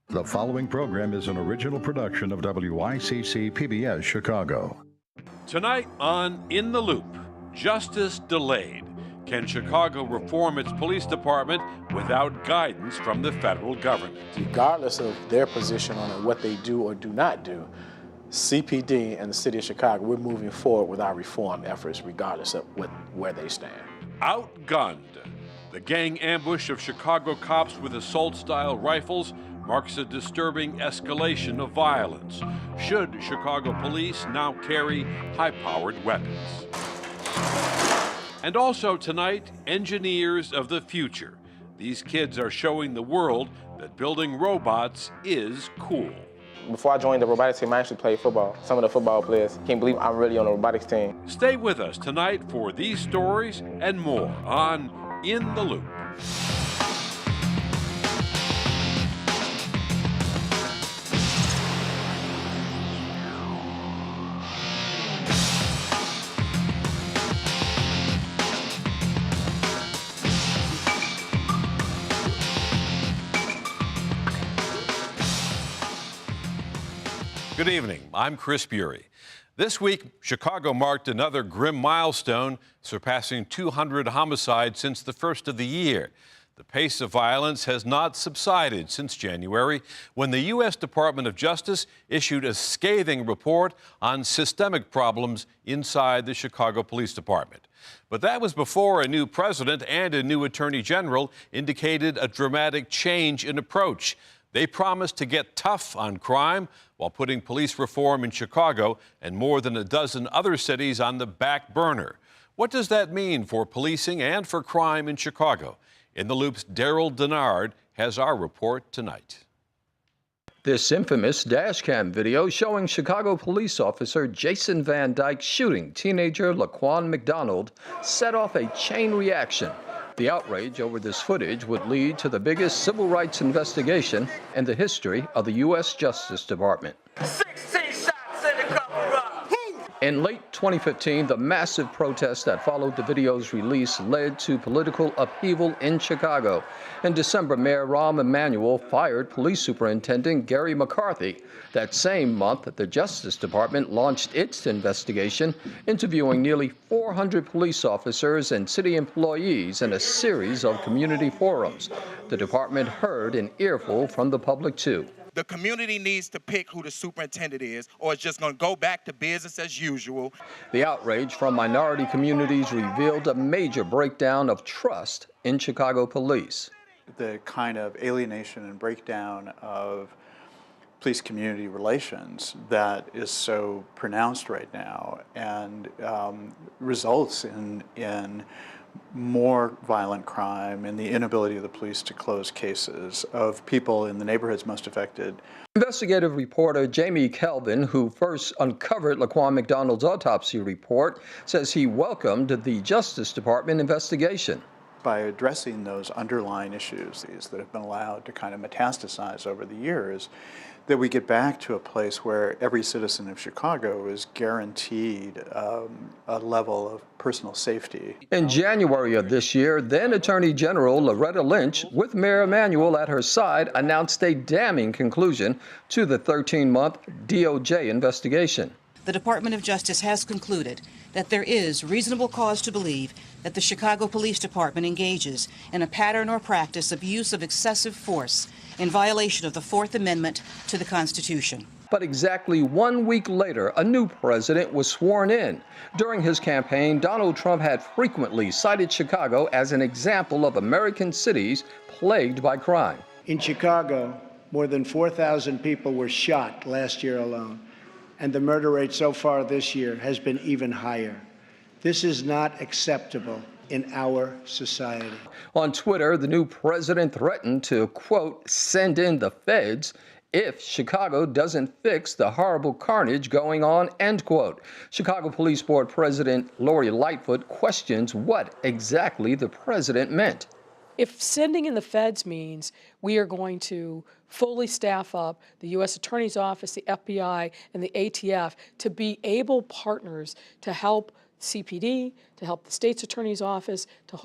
The following program is an original production of WYCC PBS Chicago. Tonight on In the Loop, justice delayed. Can Chicago reform its police department without guidance from the federal government? Regardless of their position on what they do or do not do, CPD and the city of Chicago, we're moving forward with our reform efforts regardless of where they stand. Outgunned. The gang ambush of Chicago cops with assault-style rifles marks a disturbing escalation of violence. Should Chicago police now carry high-powered weapons? And also tonight, engineers of the future. These kids are showing the world that building robots is cool. Before I joined the robotics team, I actually played football. Some of the football players can't believe I'm really on the robotics team. Stay with us tonight for these stories and more on In the Loop. Good evening. I'm Chris Bury. This week, Chicago marked another grim milestone, surpassing 200 homicides since the first of the year. The pace of violence has not subsided since January, when the U.S. Department of Justice issued a scathing report on systemic problems inside the Chicago Police Department. But that was before a new president and a new attorney general indicated a dramatic change in approach. They promised to get tough on crime while putting police reform in Chicago and more than a dozen other cities on the back burner. What does that mean for policing and for crime in Chicago? In the Loop's Daryl Denard has our report tonight. This infamous dashcam video showing Chicago police officer Jason Van Dyke shooting teenager Laquan McDonald set off a chain reaction. The outrage over this footage would lead to the biggest civil rights investigation in the history of the U.S. Justice Department. 16 shots in the cover-up. In late 2015, the massive protest that followed the video's release led to political upheaval in Chicago. In December, Mayor Rahm Emanuel fired Police Superintendent Gary McCarthy. That same month, the Justice Department launched its investigation, interviewing nearly 400 police officers and city employees in a series of community forums. The department heard an earful from the public, too. The community needs to pick who the superintendent is, or it's just going to go back to business as usual. The outrage from minority communities revealed a major breakdown of trust in Chicago police. The kind of alienation and breakdown of police community relations that is so pronounced right now and results in more violent crime and the inability of the police to close cases of people in the neighborhoods most affected. Investigative reporter Jamie Kelvin, who first uncovered Laquan McDonald's autopsy report, says he welcomed the Justice Department investigation. By addressing those underlying issues that have been allowed to kind of metastasize over the years, that we get back to a place where every citizen of Chicago is guaranteed a level of personal safety. In January of this year, then Attorney General Loretta Lynch, with Mayor Emanuel at her side, announced a damning conclusion to the 13-month DOJ investigation. The Department of Justice has concluded that there is reasonable cause to believe that the Chicago Police Department engages in a pattern or practice of use of excessive force in violation of the Fourth Amendment to the Constitution. But exactly 1 week later, a new president was sworn in. During his campaign, Donald Trump had frequently cited Chicago as an example of American cities plagued by crime. In Chicago, more than 4,000 people were shot last year alone, and the murder rate so far this year has been even higher. This is not acceptable in our society. On Twitter, the new president threatened to, quote, send in the feds if Chicago doesn't fix the horrible carnage going on, end quote. Chicago Police Board President Lori Lightfoot questions what exactly the president meant. If sending in the feds means we are going to fully staff up the U.S. Attorney's Office, the FBI, and the ATF to be able partners to help CPD, to help the state's attorney's office, to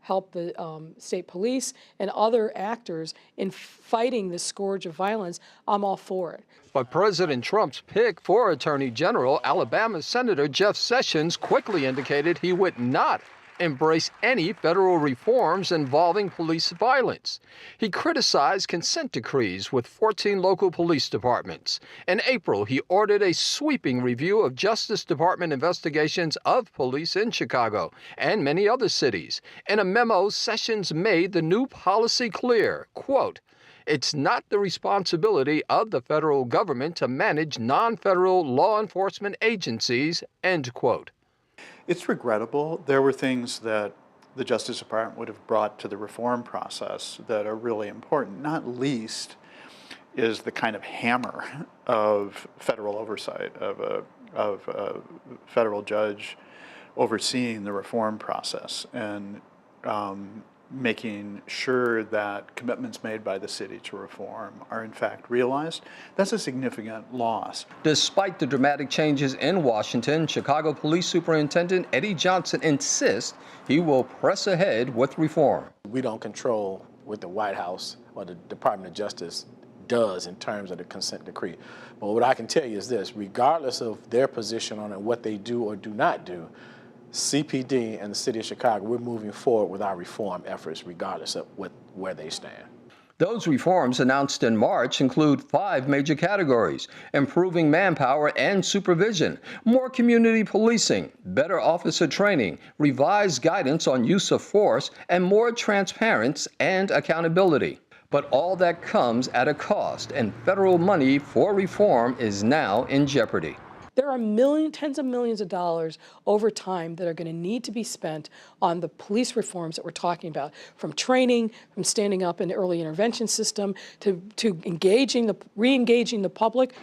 help the state police and other actors in fighting the scourge of violence, I'm all for it. But President Trump's pick for Attorney General, Alabama Senator Jeff Sessions, quickly indicated he would not embrace any federal reforms involving police violence. He criticized consent decrees with 14 local police departments. In April, he ordered a sweeping review of Justice Department investigations of police in Chicago and many other cities. In a memo, Sessions made the new policy clear, quote, "It's not the responsibility of the federal government to manage non-federal law enforcement agencies," end quote. It's regrettable. There were things that the Justice Department would have brought to the reform process that are really important. Not least is the kind of hammer of federal oversight, of a federal judge overseeing the reform process and making sure that commitments made by the city to reform are in fact realized. That's a significant loss. Despite the dramatic changes in Washington, Chicago Police Superintendent Eddie Johnson insists he will press ahead with reform. We don't control what the White House or the Department of Justice does in terms of the consent decree. But what I can tell you is this: regardless of their position on it, what they do or do not do, CPD and the city of Chicago, we're moving forward with our reform efforts regardless of where they stand. Those reforms announced in March include 5 major categories: improving manpower and supervision, more community policing, better officer training, revised guidance on use of force, and more transparency and accountability. But all that comes at a cost, and federal money for reform is now in jeopardy. There are tens of millions of dollars over time that are going to need to be spent on the police reforms that we're talking about, from training, from standing up an early intervention system, to re-engaging the public.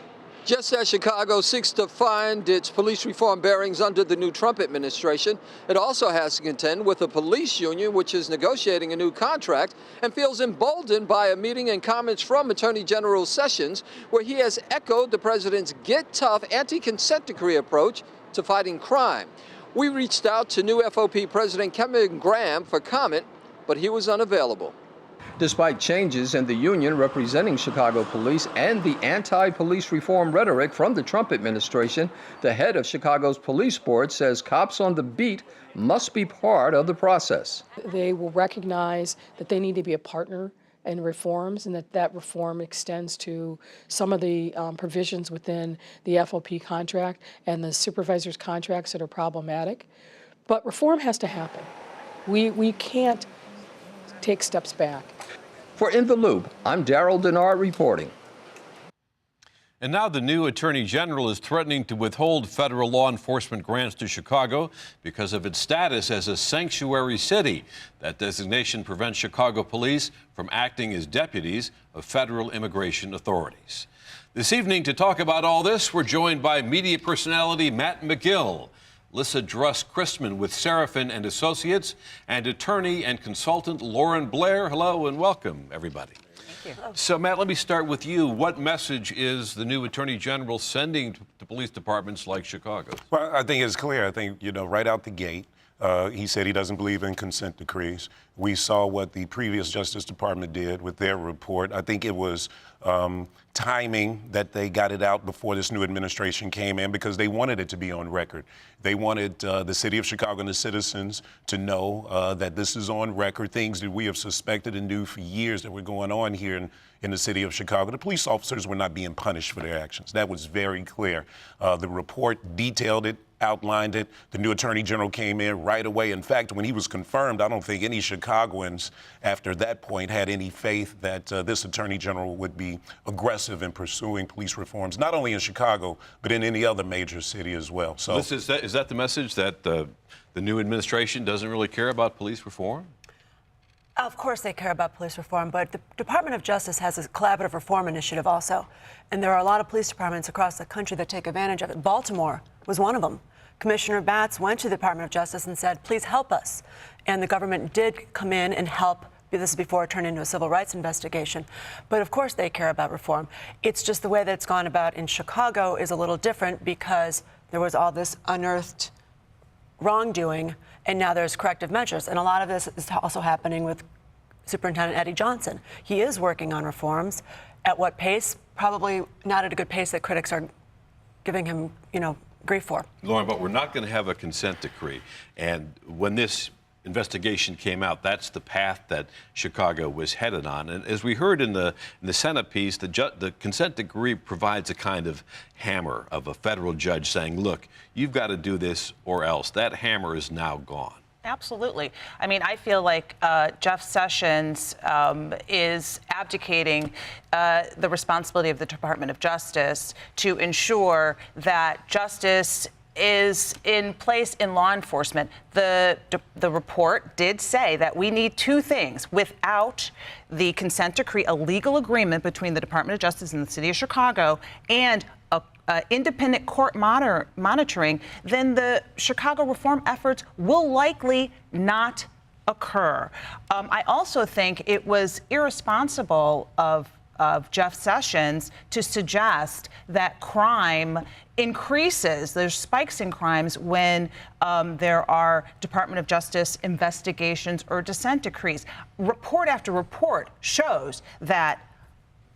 Just as Chicago seeks to find its police reform bearings under the new Trump administration, it also has to contend with a police union which is negotiating a new contract and feels emboldened by a meeting and comments from Attorney General Sessions, where he has echoed the president's get tough anti-consent decree approach to fighting crime. We reached out to new FOP President Kevin Graham for comment, but he was unavailable. Despite changes in the union representing Chicago police and the anti-police reform rhetoric from the Trump administration, the head of Chicago's police board says cops on the beat must be part of the process. They will recognize that they need to be a partner in reforms, and that reform extends to some of the provisions within the FOP contract and the supervisors' contracts that are problematic. But reform has to happen. We can't take steps back. For In the Loop, I'm Daryl Denard reporting. And now the new Attorney General is threatening to withhold federal law enforcement grants to Chicago because of its status as a sanctuary city. That designation prevents Chicago police from acting as deputies of federal immigration authorities. This evening, to talk about all this, we're joined by media personality Matt McGill, Lissa Druss Christman with Serafin and Associates, and attorney and consultant Lauren Blair. Hello and welcome, everybody. Thank you. So, Matt, let me start with you. What message is the new Attorney General sending to police departments like Chicago? Well, I think it's clear. I think, right out the gate, he said he doesn't believe in consent decrees. We saw what the previous Justice Department did with their report. I think it was timing that they got it out before this new administration came in because they wanted it to be on record. They wanted the city of Chicago and the citizens to know that this is on record, things that we have suspected and knew for years that were going on here in the city of Chicago. The police officers were not being punished for their actions. That was very clear. The report detailed it, outlined it. The new Attorney General came in right away. In fact, when he was confirmed, I don't think any Chicagoans after that point had any faith that this Attorney General would be aggressive in pursuing police reforms, not only in Chicago, but in any other major city as well. So is that the message, that the new administration doesn't really care about police reform? Of course they care about police reform, but the Department of Justice has a collaborative reform initiative also. And there are a lot of police departments across the country that take advantage of it. Baltimore was one of them. Commissioner Batts went to the Department of Justice and said, please help us. And the government did come in and help. This is before it turned into a civil rights investigation. But of course they care about reform. It's just the way that it's gone about in Chicago is a little different because there was all this unearthed wrongdoing, and now there's corrective measures. And a lot of this is also happening with Superintendent Eddie Johnson. He is working on reforms. At what pace? Probably not at a good pace that critics are giving him, grief for. Lauren, but we're not going to have a consent decree. And when this investigation came out, that's the path that Chicago was headed on. And as we heard in the Senate piece, the consent decree provides a kind of hammer of a federal judge saying, look, you've got to do this or else. That hammer is now gone. Absolutely. I mean, I feel like Jeff Sessions is abdicating the responsibility of the Department of Justice to ensure that justice is in place in law enforcement. The report did say that we need two things. Without the consent decree, a legal agreement between the Department of Justice and the City of Chicago, and independent court monitoring, then the Chicago reform efforts will likely not occur. I also think it was irresponsible of Jeff Sessions to suggest that crime increases. There's spikes in crimes when there are Department of Justice investigations or dissent decrees. Report after report shows that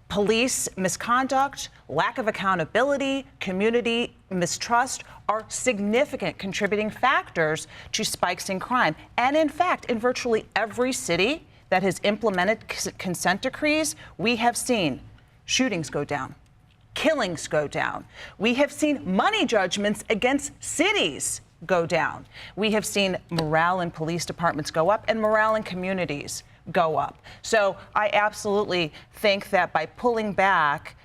police misconduct, lack of accountability, community mistrust are significant contributing factors to spikes in crime. And in fact, in virtually every city that has implemented consent decrees, we have seen shootings go down, killings go down. We have seen money judgments against cities go down. We have seen morale in police departments go up and morale in communities go up. So I absolutely think that by pulling back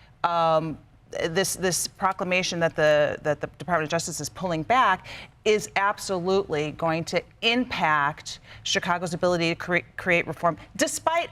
this proclamation that the Department of Justice is pulling back is absolutely going to impact Chicago's ability to create reform, despite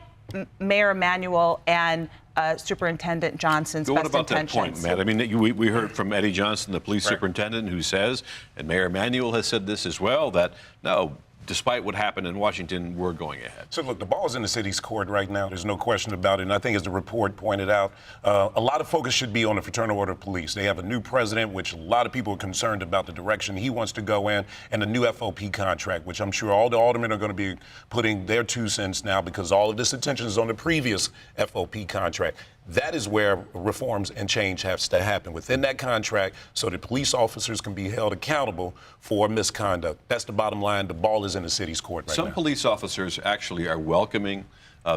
Mayor Emanuel and Superintendent Johnson's best intentions. What about that point, Matt? I mean, we heard from Eddie Johnson, the police superintendent, who says, and Mayor Emanuel has said this as well, that no, despite what happened in Washington, we're going ahead. So, look, the ball's in the city's court right now. There's no question about it. And I think, as the report pointed out, a lot of focus should be on the Fraternal Order of Police. They have a new president, which a lot of people are concerned about the direction he wants to go in, and a new FOP contract, which I'm sure all the aldermen are going to be putting their 2 cents now, because all of this attention is on the previous FOP contract. That is where reforms and change has to happen within that contract, so that police officers can be held accountable for misconduct. That's the bottom line. The ball is in the city's court right now. Some police officers actually are welcoming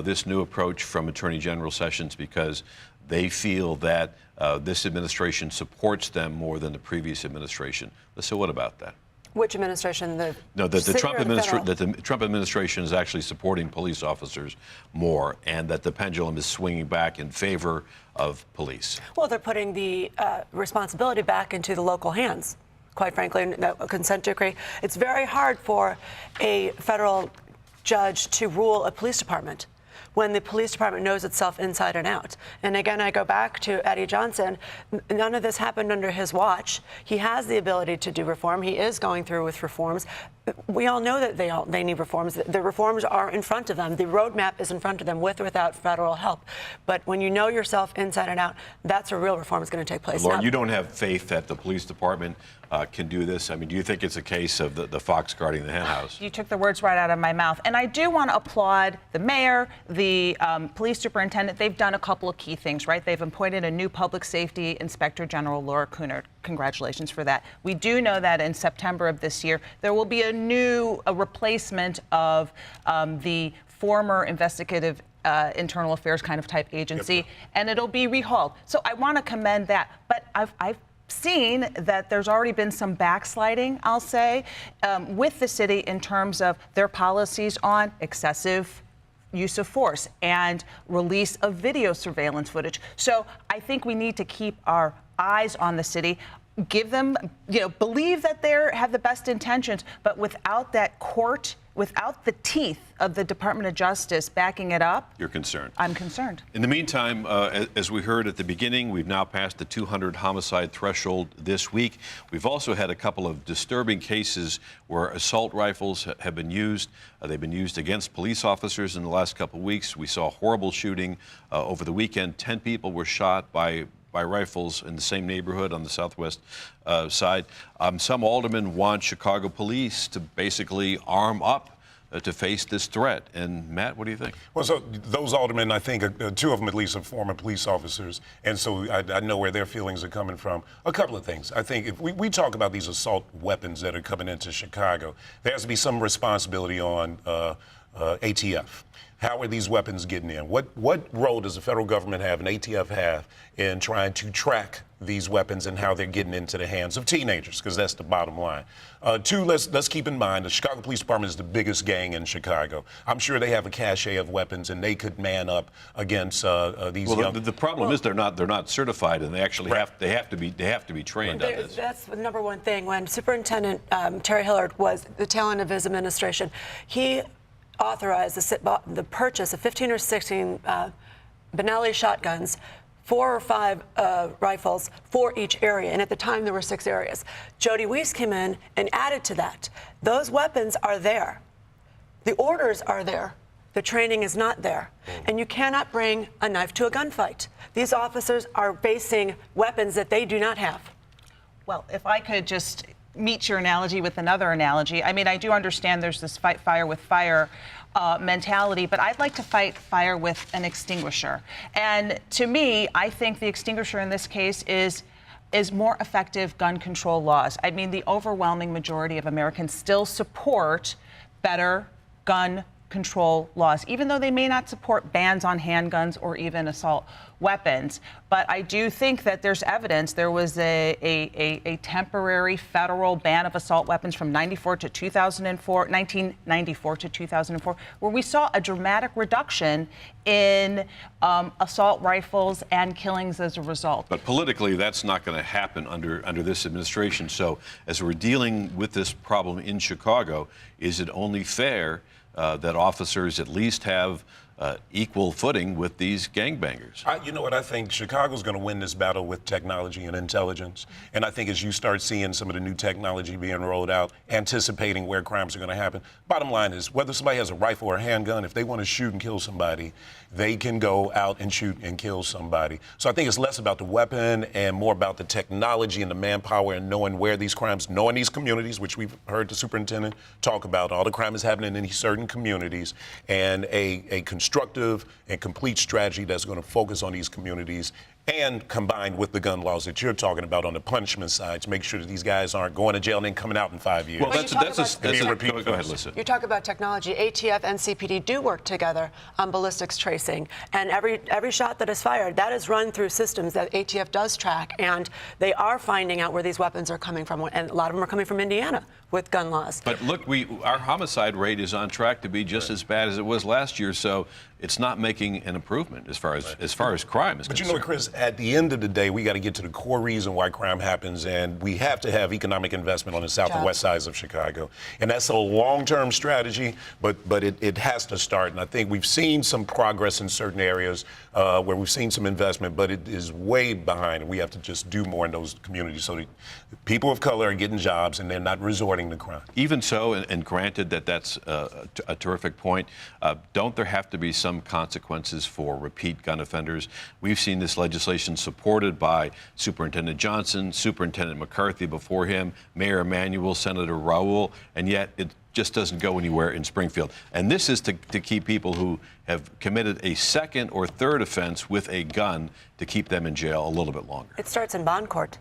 this new approach from Attorney General Sessions because they feel that this administration supports them more than the previous administration. So what about that? Which administration? The Trump administration is actually supporting police officers more, and that the pendulum is swinging back in favor of police. Well, they're putting the responsibility back into the local hands. Quite frankly, a consent decree. It's very hard for a federal judge to rule a police department when the police department knows itself inside and out. And again, I go back to Eddie Johnson. None of this happened under his watch. He has the ability to do reform. He is going through with reforms. We all know that they need reforms. The reforms are in front of them. The roadmap is in front of them, with or without federal help. But when you know yourself inside and out, that's where real reform is going to take place. Lauren, you don't have faith that the police department can do this? I mean, do you think it's a case of the fox guarding the hen house? You took the words right out of my mouth. And I do want to applaud the mayor, the police superintendent. They've done a couple of key things, right? They've appointed a new public safety inspector general, Laura Cooner. Congratulations for that. We do know that in September of this year, there will be a replacement of the former investigative internal affairs kind of type agency, and it'll be rehauled. So I want to commend that. But I've seen that there's already been some backsliding, I'll say, with the city in terms of their policies on excessive use of force and release of video surveillance footage. So I think we need to keep our eyes on the city, give them, believe that they have the best intentions, but without that court, without the teeth of the Department of Justice backing it up. You're concerned. I'm concerned. In the meantime, as we heard at the beginning, we've now passed the 200 homicide threshold this week. We've also had a couple of disturbing cases where assault rifles have been used. They've been used against police officers in the last couple of weeks. We saw a horrible shooting over the weekend. 10 people were shot by by rifles in the same neighborhood on the southwest side. Some aldermen want Chicago police to basically arm up to face this threat. And Matt, what do you think? Well, so those aldermen, I think, two of them at least are former police officers, and so I know where their feelings are coming from. A couple of things. I think if we talk about these assault weapons that are coming into Chicago, there has to be some responsibility on ATF. How are these weapons getting in? What role does the federal government have and ATF have in trying to track these weapons and how they're getting into the hands of teenagers? Because that's the bottom line. Two, let's keep in mind the Chicago Police Department is the biggest gang in Chicago. I'm sure they have a cache of weapons and they could man up against these young. The problem is they're not certified, and they actually have to be trained on this. That's the number one thing. When Superintendent Terry Hillard was the tail end of his administration, he authorized the purchase of 15 or 16 Benelli shotguns, 4 or 5 rifles for each area. And at the time, there were 6 areas. Jody Weiss came in and added to that. Those weapons are there. The orders are there. The training is not there. And you cannot bring a knife to a gunfight. These officers are facing weapons that they do not have. Well, if I could just meet your analogy with another analogy. I mean, I do understand there's this fight fire with fire mentality, but I'd like to fight fire with an extinguisher. And to me, I think the extinguisher in this case is more effective gun control laws. I mean, the overwhelming majority of Americans still support better gun control laws, even though they may not support bans on handguns or even assault weapons. But I do think that there's evidence. There was a temporary federal ban of assault weapons from 1994 to 2004, where we saw a dramatic reduction in assault rifles and killings as a result. But politically, that's not going to happen under this administration. So as we're dealing with this problem in Chicago, is it only fair that officers at least have equal footing with these gangbangers? You know what? I think Chicago's going to win this battle with technology and intelligence. And I think as you start seeing some of the new technology being rolled out, anticipating where crimes are going to happen, bottom line is whether somebody has a rifle or a handgun, if they want to shoot and kill somebody, they can go out and shoot and kill somebody. So I think it's less about the weapon and more about the technology and the manpower and knowing where these crimes, knowing these communities, which we've heard the superintendent talk about. All the crime is happening in these certain communities, and a constructive and complete strategy that's going to focus on these communities and combined with the gun laws that you're talking about on the punishment side to make sure that these guys aren't going to jail and then coming out in 5 years. Well, that's a repeat. Go ahead, Lissa. You talk about technology. ATF and CPD do work together on ballistics tracing, and every shot that is fired, that is run through systems that ATF does track, and they are finding out where these weapons are coming from, and a lot of them are coming from Indiana with gun laws. But look, our homicide rate is on track to be just as bad as it was last year, so it's not making an improvement as far as crime is concerned. But you know what, Chris, at the end of the day, we got to get to the core reason why crime happens, and we have to have economic investment on the south and west sides of Chicago. And that's a long-term strategy, but it has to start. And I think we've seen some progress in certain areas where we've seen some investment, but it is way behind, and we have to just do more in those communities so that people of color are getting jobs and they're not resorting to crime. Even so, and granted that that's a terrific point, don't there have to be some consequences for repeat gun offenders? We've seen this legislation supported by Superintendent Johnson, Superintendent McCarthy before him, Mayor Emanuel, Senator Raoul, and yet it just doesn't go anywhere in Springfield. And this is to keep people who have committed a second or third offense with a gun, to keep them in jail a little bit longer. It starts in bond court.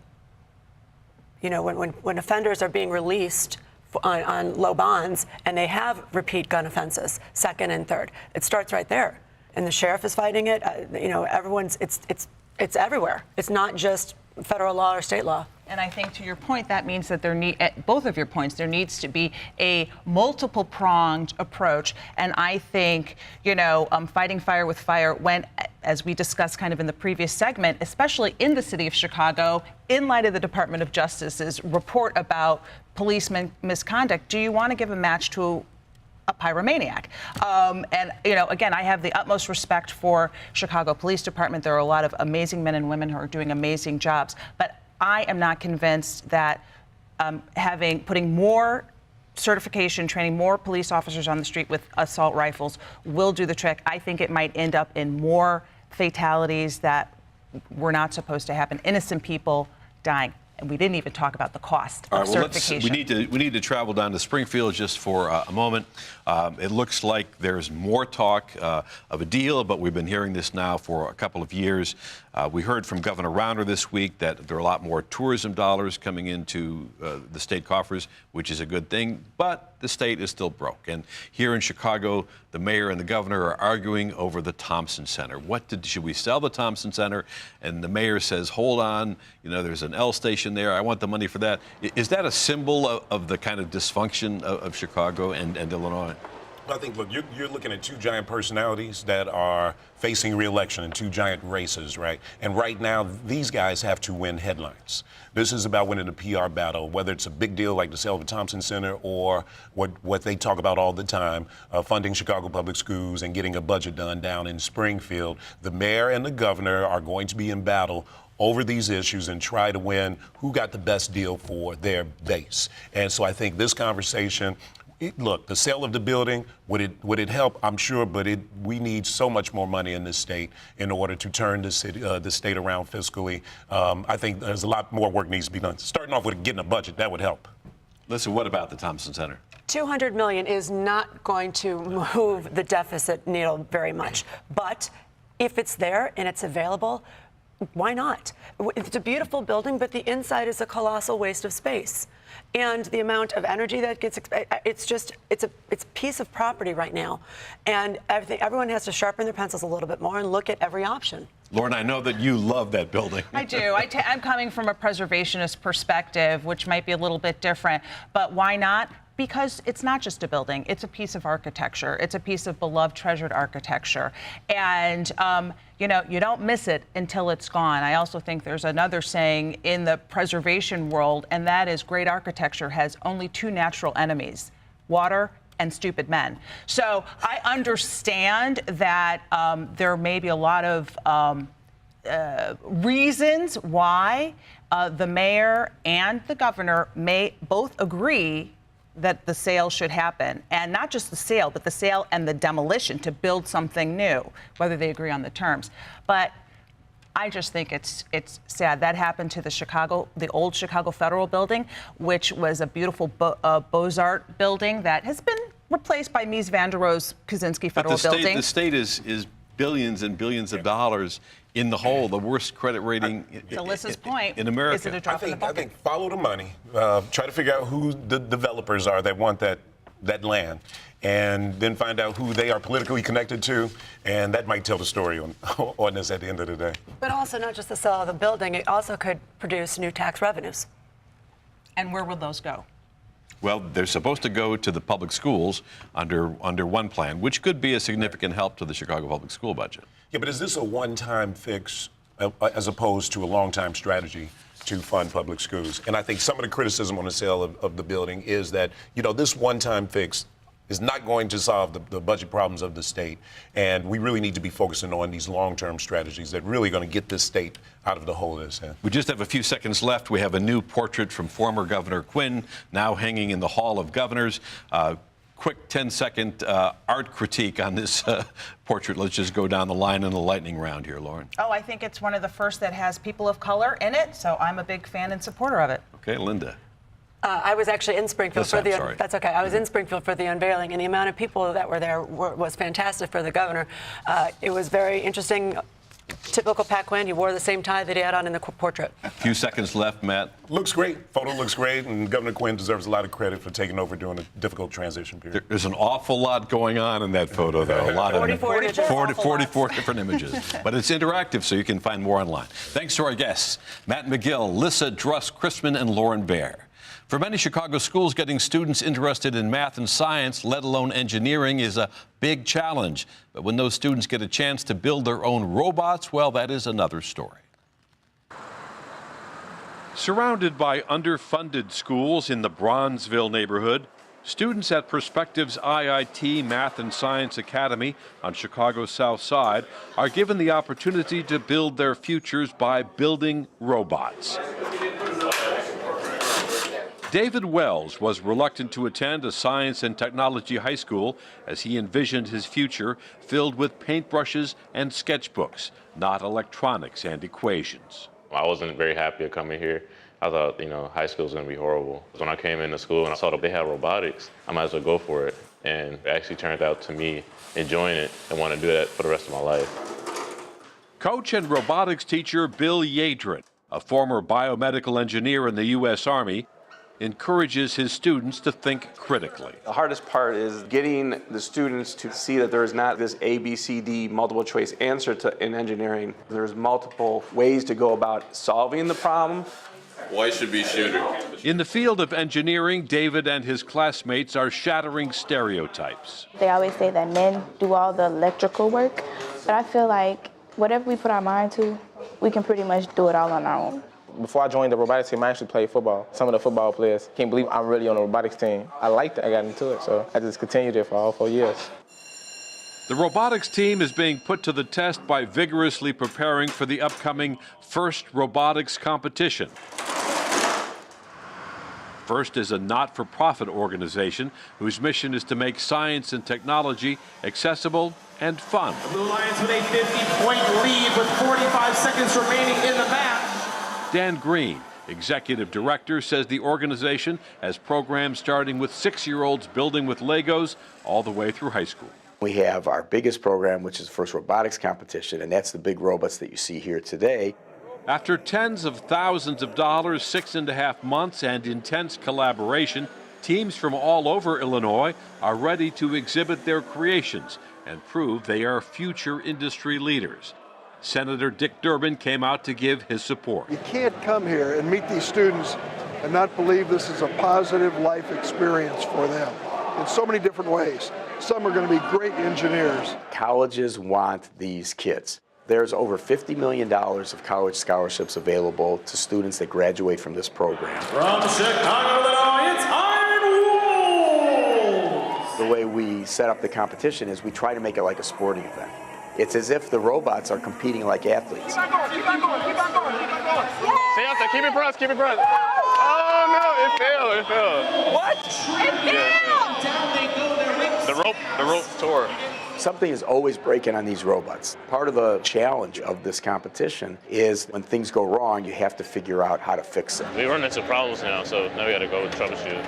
You know, when offenders are being released on low bonds and they have repeat gun offenses, second and third, it starts right there. And the sheriff is fighting it. You know, it's everywhere. It's not just federal law or state law. And I think to your point, that means that at both of your points, there needs to be a multiple-pronged approach. And I think, you know, fighting fire with fire, when, as we discussed kind of in the previous segment, especially in the city of Chicago, in light of the Department of Justice's report about police misconduct, do you want to give a match to a pyromaniac? And, you know, again, I have the utmost respect for Chicago Police Department. There are a lot of amazing men and women who are doing amazing jobs. But I am not convinced that putting more certification, training more police officers on the street with assault rifles will do the trick. I think it might end up in more fatalities that were not supposed to happen. Innocent people dying. And we didn't even talk about the cost of certification. We need to travel down to Springfield just for a moment. It looks like there's more talk of a deal, but we've been hearing this now for a couple of years. We heard from Governor Rauner this week that there are a lot more tourism dollars coming into the state coffers, which is a good thing, but the state is still broke. And here in Chicago, the mayor and the governor are arguing over the Thompson Center. Should we sell the Thompson Center? And the mayor says, hold on, there's an L station there. I want the money for that. Is that a symbol of the kind of dysfunction of Chicago and Illinois? I think, look, you're looking at two giant personalities that are facing re-election in two giant races, right? And right now, these guys have to win headlines. This is about winning a PR battle, whether it's a big deal like the sale of the Thompson Center or what they talk about all the time, funding Chicago public schools and getting a budget done down in Springfield. The mayor and the governor are going to be in battle over these issues and try to win who got the best deal for their base. And so I think this conversation, look, the sale of the building, would it help? I'm sure, but we need so much more money in this state in order to turn the state around fiscally. I think there's a lot more work needs to be done. Starting off with getting a budget, that would help. Listen, what about the Thompson Center? $200 million is not going to move the deficit needle very much. But if it's there and it's available, why not? It's a beautiful building, but the inside is a colossal waste of space. And the amount of energy that gets, it's a piece of property right now. And everyone has to sharpen their pencils a little bit more and look at every option. Lauren, I know that you love that building. I do. I'm coming from a preservationist perspective, which might be a little bit different. But why not? Because it's not just a building. It's a piece of architecture. It's a piece of beloved, treasured architecture. And, you don't miss it until it's gone. I also think there's another saying in the preservation world, and that is great architecture has only two natural enemies, water and stupid men. So I understand that there may be a lot of reasons why the mayor and the governor may both agree that the sale should happen, and not just the sale, but the sale and the demolition to build something new, whether they agree on the terms. But I just think it's sad. That happened to the old Chicago Federal Building, which was a beautiful Beaux-Arts building that has been replaced by Mies van der Rohe's Kaczynski Federal Building. The state is billions and billions of dollars in the hole, the worst credit rating to Lissa's point, in America. Is it a drop in the bucket? I think follow the money. Try to figure out who the developers are that want that land, and then find out who they are politically connected to, and that might tell the story on this at the end of the day. But also not just the sale of the building, it also could produce new tax revenues. And where will those go? Well, they're supposed to go to the public schools under one plan, which could be a significant help to the Chicago public school budget. Yeah, but is this a one-time fix as opposed to a long-time strategy to fund public schools? And I think some of the criticism on the sale of the building is that, this one-time fix is not going to solve the budget problems of the state. And we really need to be focusing on these long-term strategies that really are going to get this state out of the hole it's in. We just have a few seconds left. We have a new portrait from former Governor Quinn, now hanging in the Hall of Governors. Quick 10-second art critique on this portrait. Let's just go down the line in the lightning round here, Lauren. Oh, I think it's one of the first that has people of color in it, so I'm a big fan and supporter of it. Okay, Linda. I was actually in Springfield Lissa, for the. sorry. That's okay. I was in Springfield for the unveiling, and the amount of people that were there was fantastic for the governor. It was very interesting. Typical Pat Quinn. He wore the same tie that he had on in the portrait. A few seconds left, Matt. Looks great. Photo looks great, and Governor Quinn deserves a lot of credit for taking over during a difficult transition period. There's an awful lot going on in that photo, though. A lot 44 images. 44 different images. But it's interactive, so you can find more online. Thanks to our guests, Matt McGill, Lissa, Druss, Christman, and Lauren Blair. For many Chicago schools, getting students interested in math and science, let alone engineering, is a big challenge. But when those students get a chance to build their own robots, well, that is another story. Surrounded by underfunded schools in the Bronzeville neighborhood, students at Perspective's IIT Math and Science Academy on Chicago's South Side are given the opportunity to build their futures by building robots. David Wells was reluctant to attend a science and technology high school as he envisioned his future filled with paintbrushes and sketchbooks, not electronics and equations. I wasn't very happy coming here. I thought, high school was going to be horrible. When I came into school and I saw that they had robotics, I might as well go for it. And it actually turned out to me enjoying it and want to do that for the rest of my life. Coach and robotics teacher Bill Yadrin, a former biomedical engineer in the U.S. Army, encourages his students to think critically. The hardest part is getting the students to see that there is not this A, B, C, D multiple choice answer in engineering. There's multiple ways to go about solving the problem. Why should be shooter? In the field of engineering, David and his classmates are shattering stereotypes. They always say that men do all the electrical work, but I feel like whatever we put our mind to, we can pretty much do it all on our own. Before I joined the robotics team, I actually played football. Some of the football players can't believe I'm really on the robotics team. I liked it, I got into it, so I just continued it for all 4 years. The robotics team is being put to the test by vigorously preparing for the upcoming FIRST Robotics Competition. FIRST is a not-for-profit organization whose mission is to make science and technology accessible and fun. The Blue Lions with a 50-point lead with 45 seconds remaining in the match. Dan Green, executive director, says the organization has programs starting with 6-year-olds building with Legos all the way through high school. We have our biggest program, which is FIRST Robotics Competition, and that's the big robots that you see here today. After tens of thousands of dollars, 6.5 months, and intense collaboration, teams from all over Illinois are ready to exhibit their creations and prove they are future industry leaders. Senator Dick Durbin came out to give his support. You can't come here and meet these students and not believe this is a positive life experience for them in so many different ways. Some are going to be great engineers. Colleges want these kids. There's over $50 million of college scholarships available to students that graduate from this program. From Chicago, Illinois, it's Iron Wolves! The way we set up the competition is we try to make it like a sporting event. It's as if the robots are competing like athletes. Keep on going, keep on going, keep on going, keep on going. Stay out there, keep it pressed, keep it pressed. Oh no, it failed. What? It failed! Down they go, their wings. The rope tore. Something is always breaking on these robots. Part of the challenge of this competition is when things go wrong, you have to figure out how to fix it. We run into problems now, so now we got to go troubleshoot.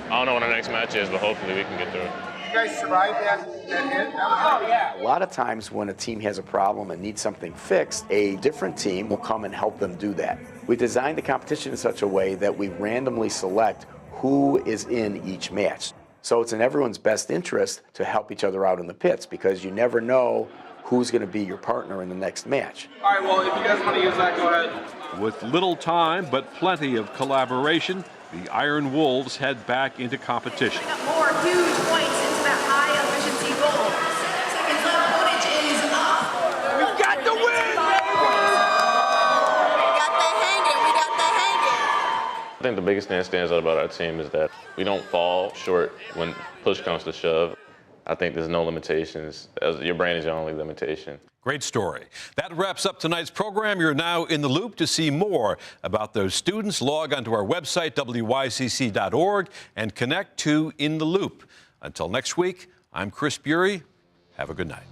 I don't know when our next match is, but hopefully we can get through it. You guys survived that hit? Oh, yeah. A lot of times when a team has a problem and needs something fixed, a different team will come and help them do that. We designed the competition in such a way that we randomly select who is in each match. So it's in everyone's best interest to help each other out in the pits because you never know who's going to be your partner in the next match. All right, well, if you guys want to use that, go ahead. With little time but plenty of collaboration, the Iron Wolves head back into competition. More huge points into that high efficiency goal. Seconds left, footage is up. We got the win! We got that hanging, we got that hanging. I think the biggest thing that stands out about our team is that we don't fall short when push comes to shove. I think there's no limitations. Your brain is your only limitation. Great story. That wraps up tonight's program. You're now in the loop. To see more about those students, log onto our website, WYCC.org, and connect to In the Loop. Until next week, I'm Chris Bury. Have a good night.